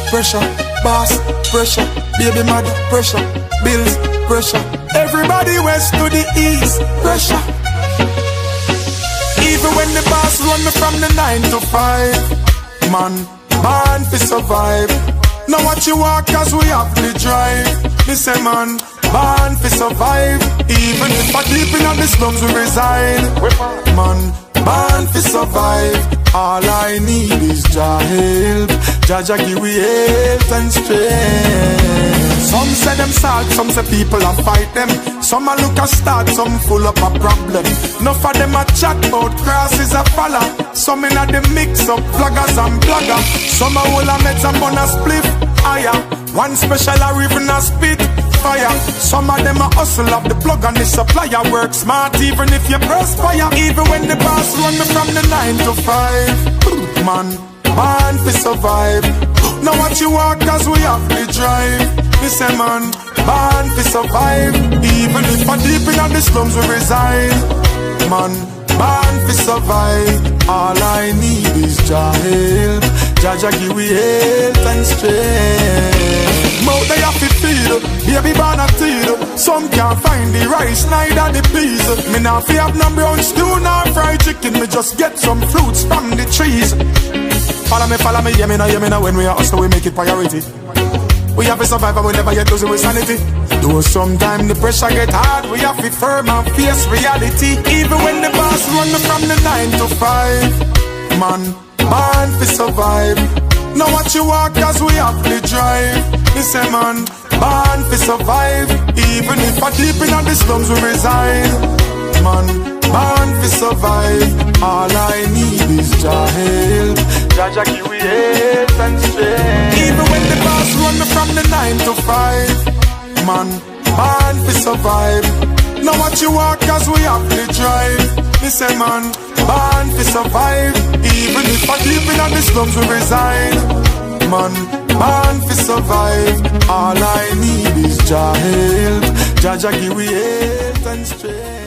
pressure, boss, pressure, baby mother, pressure, bills, pressure. Everybody west to the east, pressure. Even when the boss run me from the 9 to 5, man, born to survive. Now what you want, cause we have to drive. Me say man, born to survive. Even if I deep in the slums we reside, man, born to survive. All I need is Jah help. Jah give we health and strength. Some say them sad, some say people a fight them. Some a look a start, some full up a problem. Enough of them a chat about crosses a follow. Some in a the mix up vloggers and blogger. Some a hold a meds and bun a spliff higher. One special a even a spit fire. Some of them a hustle up the plug and the supplier. Work smart even if you perspire. Even when the boss run me from the 9 to 5, man, born to survive. Now what you want, cause we have to drive. Me say man, born to survive. Even if I deep in the slums we reside, man, born to survive. All I need is Jah help. Jah give we health and strength. Mouth they have to feed, baby born a teed. Some can't find the rice, neither the peas. Me nah fi have no brown stew, nor fried chicken. Me just get some fruits from the trees. Follow me, hear me now. When we are hustle, we make it priority. We have to survive and we never yet losing with sanity. Though sometimes the pressure get hard, we have to firm and face reality. Even when the boss run me from the 9 to 5, man, born to survive. Now what you want, cause we have to drive. Me say man, born to survive. Even if I deep in the slums we reside, man, born to survive. All I need is Jah help. Jah give we health and strength. Even when the boss run me from the 9 to 5, man, born to survive. Now what you want, cause we have to drive. Me say man, born to survive. Even if I deep in the slums we reside, man, born to survive. All I need is Jah help. Jah give we health and strength.